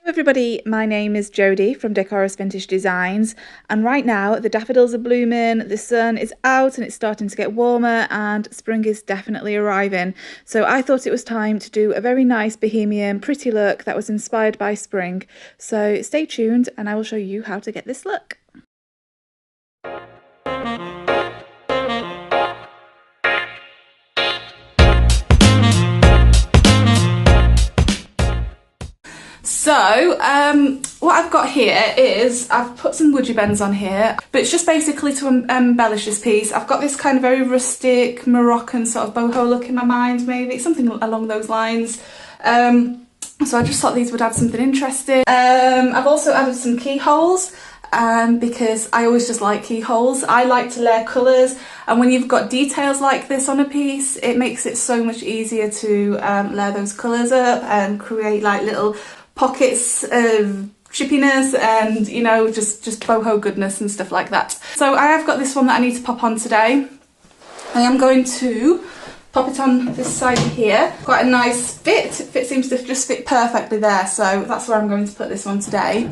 Everybody, my name is Jodie from Decoris Vintage Designs, and right now the daffodils are blooming, the sun is out and it's starting to get warmer and spring is definitely arriving. So I thought it was time to do a very nice bohemian pretty look that was inspired by spring. So stay tuned and I will show you how to get this look. So what I've got here is I've put some WoodUbends on here, but it's just basically to embellish this piece. I've got this kind of very rustic Moroccan sort of boho look in my mind, maybe something along those lines. So I just thought these would add something interesting. I've also added some keyholes because I always just like keyholes. I like to layer colours, and when you've got details like this on a piece, it makes it so much easier to layer those colours up and create like little pockets of chippiness and, you know, just boho goodness and stuff like that. So I have got this one that I need to pop on today. I am going to pop it on this side here. Quite a nice fit. It seems to just fit perfectly there, so that's where I'm going to put this one today.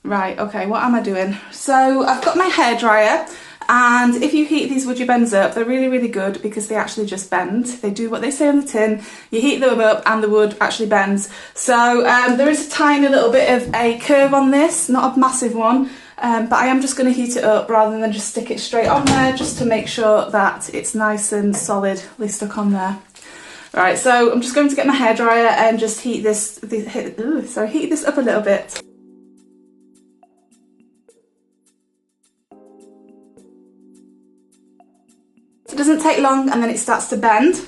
Right, okay, what am I doing? So I've got my hairdryer, and if you heat these WoodUbends up, they're really, really good because they actually just bend. They do what they say on the tin. You heat them up and the wood actually bends. So there is a tiny little bit of a curve on this, not a massive one, but I am just going to heat it up rather than just stick it straight on there, just to make sure that it's nice and solidly stuck on there. Right, so I'm just going to get my hairdryer and just heat this up a little bit. It doesn't take long and then it starts to bend.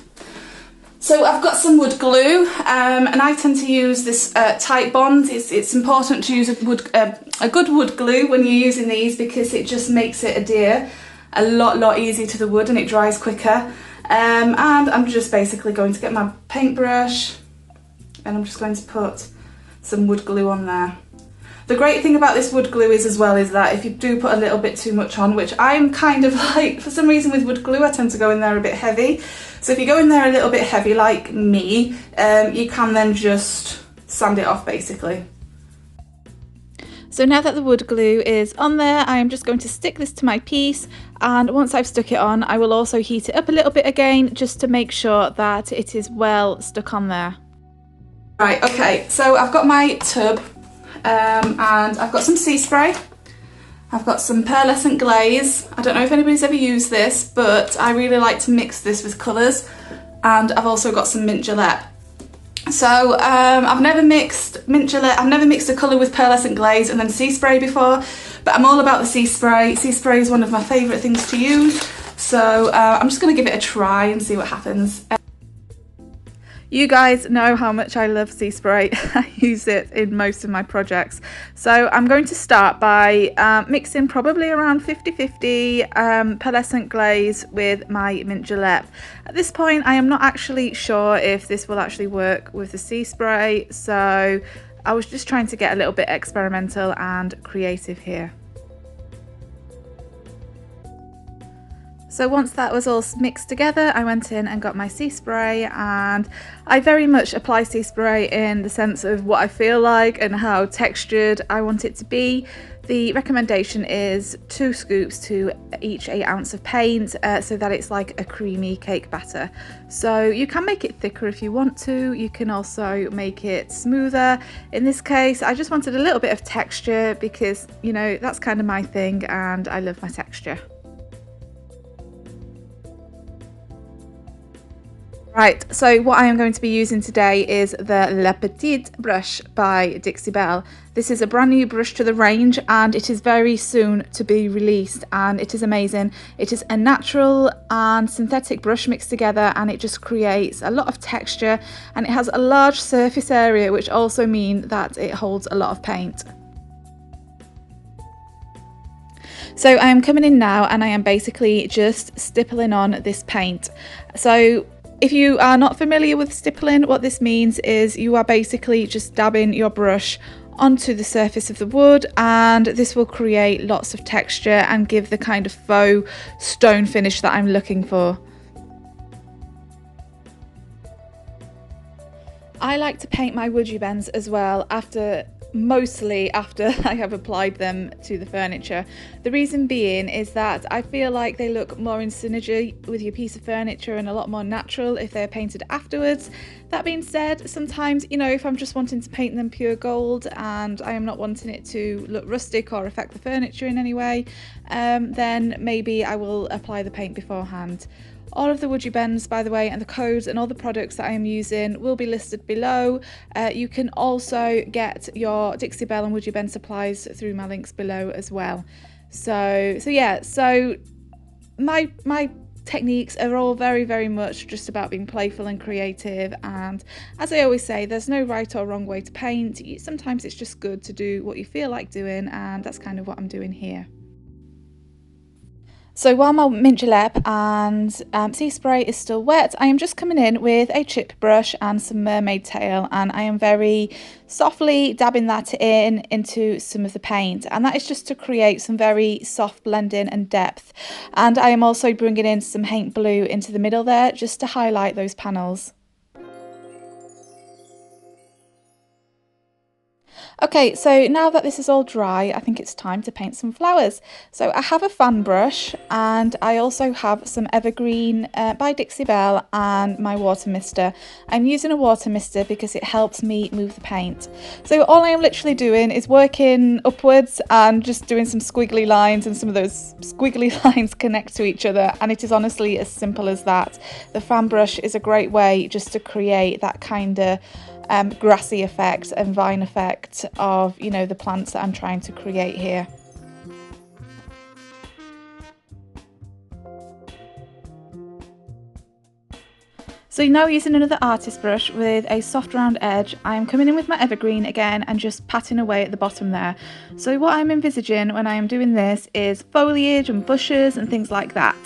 So I've got some wood glue, and I tend to use this tight bond. It's important to use a good wood glue when you're using these because it just makes it adhere a lot easier to the wood and it dries quicker. And I'm just basically going to get my paintbrush and I'm just going to put some wood glue on there. The great thing about this wood glue is that if you do put a little bit too much on, which I'm kind of like, for some reason with wood glue I tend to go in there a bit heavy. So if you go in there a little bit heavy like me, you can then just sand it off basically. So now that the wood glue is on there, I am just going to stick this to my piece, and once I've stuck it on, I will also heat it up a little bit again just to make sure that it is well stuck on there. Right, okay, so I've got my tub. And I've got some sea spray, I've got some pearlescent glaze. I don't know if anybody's ever used this, but I really like to mix this with colours, and I've also got some mint Julep. So I've never mixed a colour with pearlescent glaze and then sea spray before, but I'm all about the sea spray. Sea spray is one of my favourite things to use, so I'm just going to give it a try and see what happens. You guys know how much I love sea spray. I use it in most of my projects. So I'm going to start by mixing probably around 50-50 pearlescent glaze with my mint Julep. At this point I am not actually sure if this will actually work with the sea spray, so I was just trying to get a little bit experimental and creative here. So once that was all mixed together, I went in and got my sea spray, and I very much apply sea spray in the sense of what I feel like and how textured I want it to be. The recommendation is 2 scoops to each 8 ounce of paint, so that it's like a creamy cake batter. So you can make it thicker if you want to, you can also make it smoother. In this case, I just wanted a little bit of texture because, you know, that's kind of my thing and I love my texture. Right, so what I am going to be using today is the La Petite brush by Dixie Belle. This is a brand new brush to the range and it is very soon to be released, and it is amazing. It is a natural and synthetic brush mixed together, and it just creates a lot of texture, and it has a large surface area, which also means that it holds a lot of paint. So I am coming in now and I am basically just stippling on this paint. So if you are not familiar with stippling, what this means is you are basically just dabbing your brush onto the surface of the wood, and this will create lots of texture and give the kind of faux stone finish that I'm looking for. I like to paint my WoodUbends as well mostly after I have applied them to the furniture. The reason being is that I feel like they look more in synergy with your piece of furniture and a lot more natural if they're painted afterwards. That being said, sometimes, you know, if I'm just wanting to paint them pure gold and I am not wanting it to look rustic or affect the furniture in any way, then maybe I will apply the paint beforehand. All of the WoodUbends, by the way, and the codes and all the products that I am using will be listed below. You can also get your Dixie Belle and WoodUbend supplies through my links below as well. So my techniques are all very much just about being playful and creative, and as I always say, there's no right or wrong way to paint. Sometimes it's just good to do what you feel like doing, and that's kind of what I'm doing here. So while my mint julep and sea spray is still wet, I am just coming in with a chip brush and some Mermaid Tail, and I am very softly dabbing that into some of the paint, and that is just to create some very soft blending and depth. And I am also bringing in some Paint Blue into the middle there just to highlight those panels. Okay, so now that this is all dry, I think it's time to paint some flowers. So I have a fan brush, and I also have some Evergreen by Dixie Belle and my water mister. I'm using a water mister because it helps me move the paint. So all I am literally doing is working upwards and just doing some squiggly lines, and some of those squiggly lines connect to each other, and it is honestly as simple as that. The fan brush is a great way just to create that kind of grassy effect and vine effect of, you know, the plants that I'm trying to create here. So now using another artist brush with a soft round edge, I'm coming in with my Evergreen again and just patting away at the bottom there. So what I'm envisaging when I am doing this is foliage and bushes and things like that.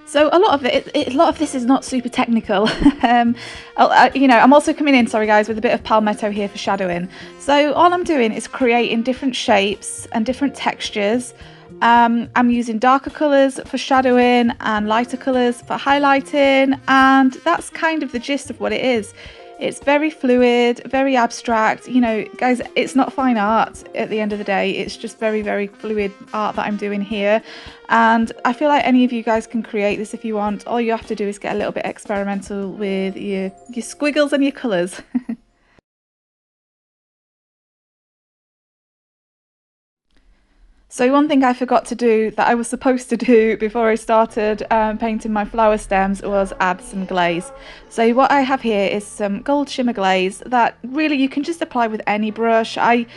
So a lot of this is not super technical. You know, I'm also coming in, sorry guys, with a bit of palmetto here for shadowing. So all I'm doing is creating different shapes and different textures. I'm using darker colours for shadowing and lighter colours for highlighting, and that's kind of the gist of what it is. It's very fluid, very abstract. You know, guys, it's not fine art at the end of the day. It's just very fluid art that I'm doing here. And I feel like any of you guys can create this if you want. All you have to do is get a little bit experimental with your squiggles and your colours. So one thing I forgot to do that I was supposed to do before I started painting my flower stems was add some glaze. So what I have here is some Gold Shimmer Glaze that really you can just apply with any brush. I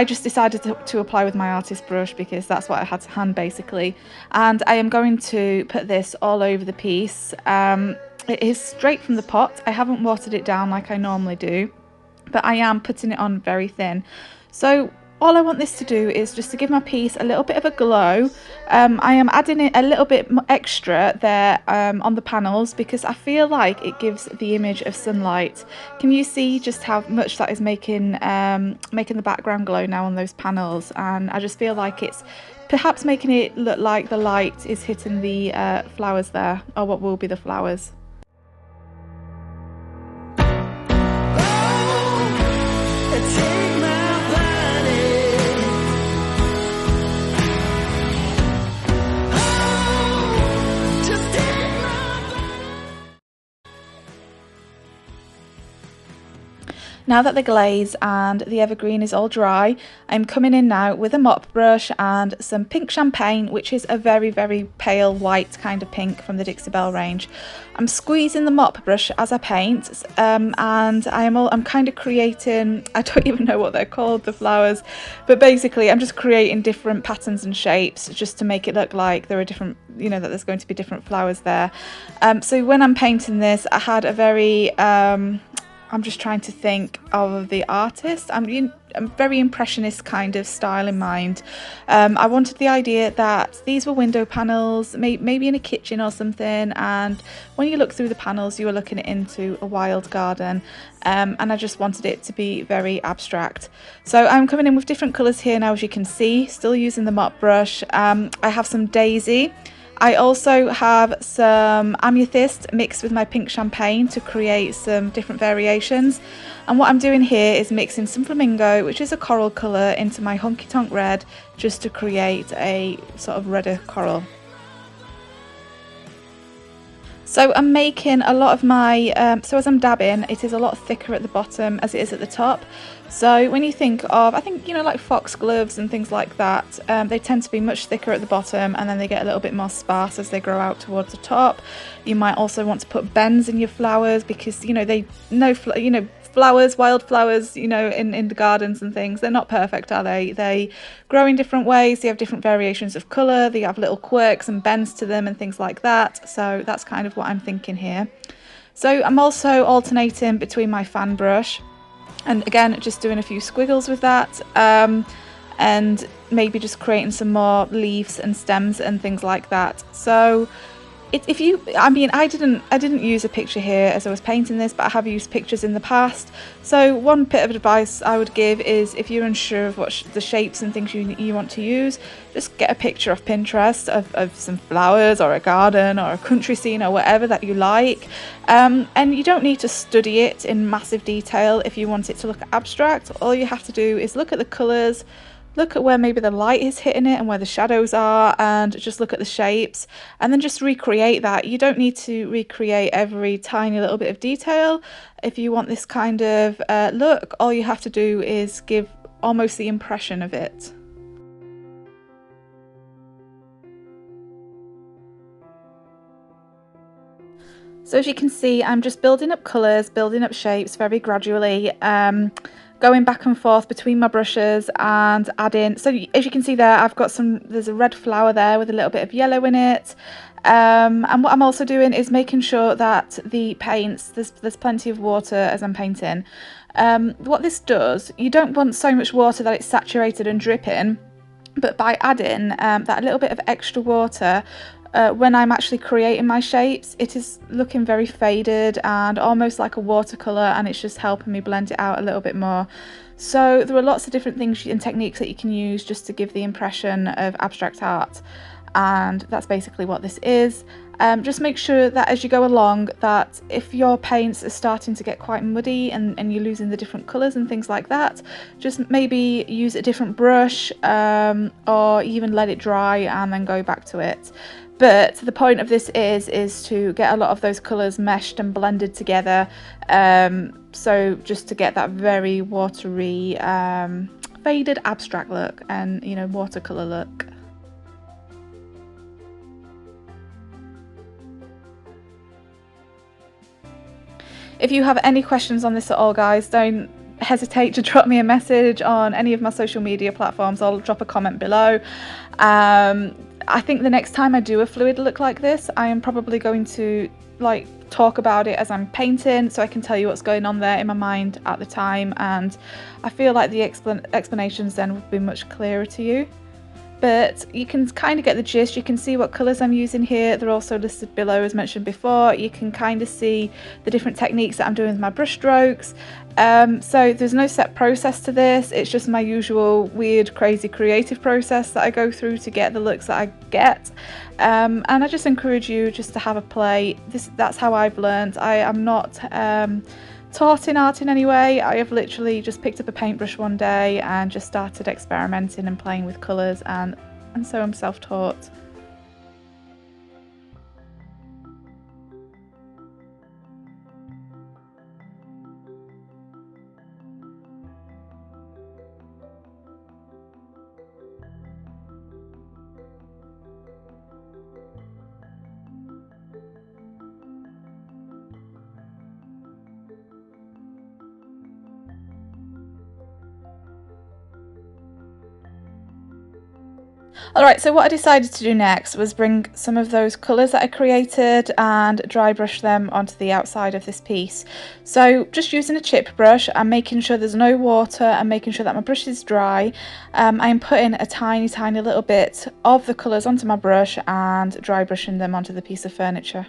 just decided to apply with my artist brush because that's what I had to hand basically. And I am going to put this all over the piece. It is straight from the pot. I haven't watered it down like I normally do, but I am putting it on very thin. So all I want this to do is just to give my piece a little bit of a glow. I am adding it a little bit extra there on the panels because I feel like it gives the image of sunlight. Can you see just how much that is making the background glow now on those panels? And I just feel like it's perhaps making it look like the light is hitting the flowers there, or what will be the flowers. Now that the glaze and the Evergreen is all dry, I'm coming in now with a mop brush and some pink champagne, which is a very pale white kind of pink from the Dixie Belle range. I'm squeezing the mop brush as I paint, and I'm kind of creating, I don't even know what they're called, the flowers, but basically I'm just creating different patterns and shapes just to make it look like there are different, you know, that there's going to be different flowers there. So when I'm painting this, I had a very I'm just trying to think of the artist. I'm very impressionist kind of style in mind. I wanted the idea that these were window panels, maybe in a kitchen or something, and when you look through the panels you are looking into a wild garden, and I just wanted it to be very abstract. So I'm coming in with different colours here now, as you can see, still using the mop brush. I have some Daisy, I also have some Amethyst mixed with my pink champagne to create some different variations. And what I'm doing here is mixing some Flamingo, which is a coral colour, into my Honky Tonk Red, just to create a sort of redder coral. So I'm making a lot of my, so as I'm dabbing, it is a lot thicker at the bottom as it is at the top. So when you think of, I think, you know, like foxgloves and things like that, they tend to be much thicker at the bottom, and then they get a little bit more sparse as they grow out towards the top. You might also want to put bends in your flowers because, you know, flowers, wildflowers, you know, in the gardens and things, they're not perfect, are they? They grow in different ways, they have different variations of colour, they have little quirks and bends to them and things like that. So that's kind of what I'm thinking here. So I'm also alternating between my fan brush and again just doing a few squiggles with that, and maybe just creating some more leaves and stems and things like that. So I didn't use a picture here as I was painting this, but I have used pictures in the past. So one bit of advice I would give is, if you're unsure of what the shapes and things you want to use, just get a picture off Pinterest of some flowers or a garden or a country scene or whatever that you like. And you don't need to study it in massive detail if you want it to look abstract. All you have to do is look at the colours, look at where maybe the light is hitting it and where the shadows are, and just look at the shapes and then just recreate that. You don't need to recreate every tiny little bit of detail. If you want this kind of look, all you have to do is give almost the impression of it. So as you can see, I'm just building up colours, building up shapes very gradually, going back and forth between my brushes and adding. So as you can see there, there's a red flower there with a little bit of yellow in it. And what I'm also doing is making sure that the paints, there's plenty of water as I'm painting. What this does, you don't want so much water that it's saturated and dripping, but by adding that little bit of extra water, when I'm actually creating my shapes, it is looking very faded and almost like a watercolour, and it's just helping me blend it out a little bit more. So there are lots of different things and techniques that you can use just to give the impression of abstract art, and that's basically what this is. Just make sure that as you go along, that if your paints are starting to get quite muddy and you're losing the different colours and things like that, just maybe use a different brush, or even let it dry and then go back to it. But the point of this is to get a lot of those colours meshed and blended together, so just to get that very watery, faded abstract look and, you know, watercolour look. If you have any questions on this at all, guys, don't hesitate to drop me a message on any of my social media platforms. I'll drop a comment below. I think the next time I do a fluid look like this, I am probably going to talk about it as I'm painting, so I can tell you what's going on there in my mind at the time, and I feel like the explanations then would be much clearer to you. But you can kind of get the gist. You can see what colours I'm using here. They're also listed below as mentioned before. You can kind of see the different techniques that I'm doing with my brush strokes. So there's no set process to this. It's just my usual weird, crazy, creative process that I go through to get the looks that I get. And I just encourage you just to have a play. That's how I've learned. I am not taught in art in any way. I have literally just picked up a paintbrush one day and just started experimenting and playing with colours, and so I'm self-taught. Alright, so what I decided to do next was bring some of those colours that I created and dry brush them onto the outside of this piece. So just using a chip brush, I'm making sure there's no water and making sure that my brush is dry. I'm putting a tiny little bit of the colours onto my brush and dry brushing them onto the piece of furniture.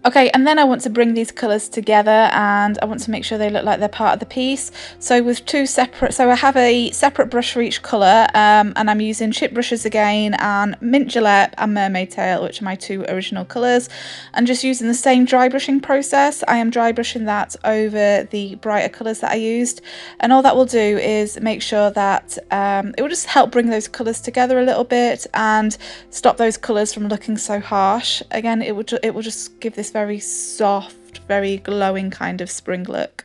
Okay, and then I want to bring these colours together, and I want to make sure they look like they're part of the piece. So with I have a separate brush for each colour, and I'm using chip brushes again, and Mint Julep and Mermaid Tail, which are my two original colours. And just using the same dry brushing process, I am dry brushing that over the brighter colours that I used. And all that will do is make sure that it will just help bring those colours together a little bit and stop those colours from looking so harsh. Again, it will just give this very soft, very glowing kind of spring look.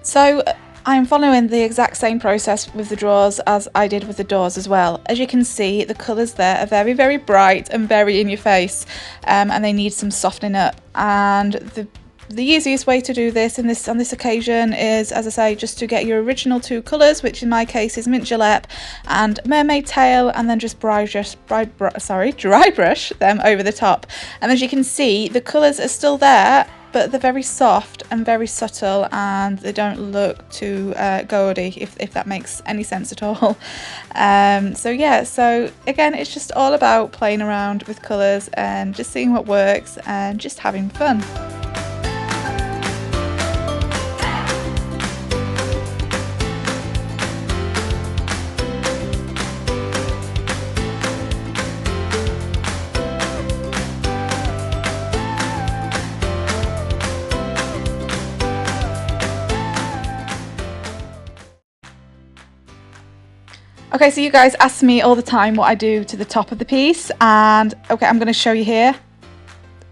So I'm following the exact same process with the drawers as I did with the doors as well. As you can see, the colours there are very, very bright and very in your face, and they need some softening up. And the easiest way to do this on this occasion is, as I say, just to get your original two colours, which in my case is Mint Julep and Mermaid Tail, and then just dry brush them over the top. And as you can see, the colours are still there, but they're very soft and very subtle, and they don't look too gaudy, if that makes any sense at all. So yeah, so again, it's just all about playing around with colours and just seeing what works and just having fun. Okay, so you guys ask me all the time what I do to the top of the piece, and okay, I'm going to show you here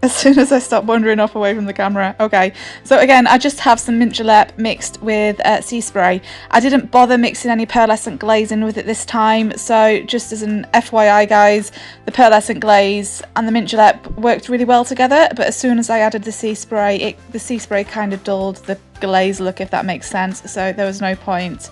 as soon as I stop wandering off away from the camera. Okay, so again, I just have some Mint Julep mixed with sea spray. I didn't bother mixing any pearlescent glaze in with it this time, so just as an FYI guys, the pearlescent glaze and the Mint Julep worked really well together, but as soon as I added the sea spray, the sea spray kind of dulled the glaze look, if that makes sense, so there was no point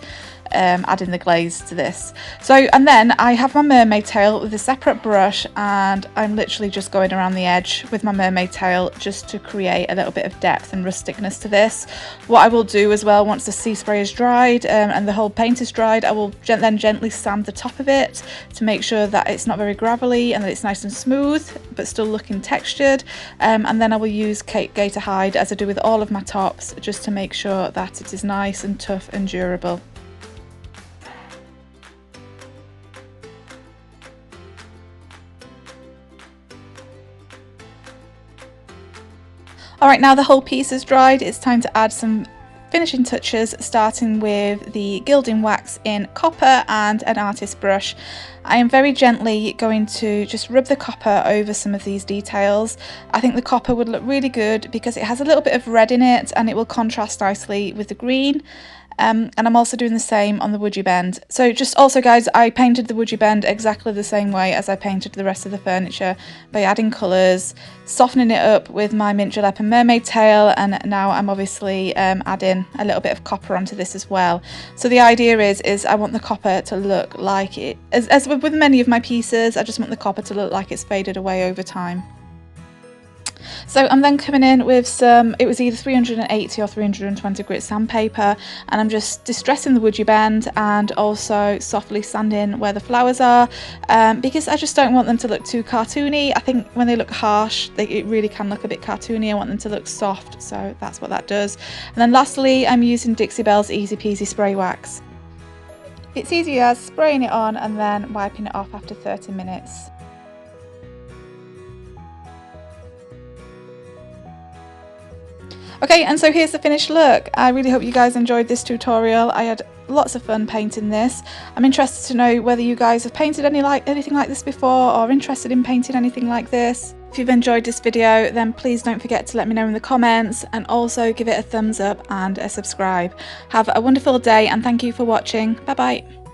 adding the glaze to this. So, and then I have my Mermaid Tail with a separate brush, and I'm literally just going around the edge with my Mermaid Tail just to create a little bit of depth and rusticness to this. What I will do as well, once the sea spray is dried and the whole paint is dried, I will then gently sand the top of it to make sure that it's not very gravelly and that it's nice and smooth but still looking textured, and then I will use Cape Gator Hide, as I do with all of my tops, just to make sure that it is nice and tough and durable. Alright, now the whole piece is dried, it's time to add some finishing touches, starting with the Gilding Wax in copper and an artist brush. I am very gently going to just rub the copper over some of these details. I think the copper would look really good because it has a little bit of red in it and it will contrast nicely with the green. And I'm also doing the same on the WoodUbend. So just also guys, I painted the WoodUbend exactly the same way as I painted the rest of the furniture, by adding colours, softening it up with my Mint Julep and Mermaid Tail, and now I'm obviously adding a little bit of copper onto this as well. So the idea is I want the copper to look like it, as with many of my pieces, I just want the copper to look like it's faded away over time. So I'm then coming in with some, it was either 380 or 320 grit sandpaper, and I'm just distressing the WoodUbend and also softly sanding where the flowers are, because I just don't want them to look too cartoony. I think when they look harsh, it really can look a bit cartoony. I want them to look soft, so that's what that does. And then lastly, I'm using Dixie Belle's Easy Peasy Spray Wax. It's easy as spraying it on and then wiping it off after 30 minutes. Okay, and so here's the finished look. I really hope you guys enjoyed this tutorial. I had lots of fun painting this. I'm interested to know whether you guys have painted anything like this before, or interested in painting anything like this. If you've enjoyed this video, then please don't forget to let me know in the comments, and also give it a thumbs up and a subscribe. Have a wonderful day, and thank you for watching. Bye bye.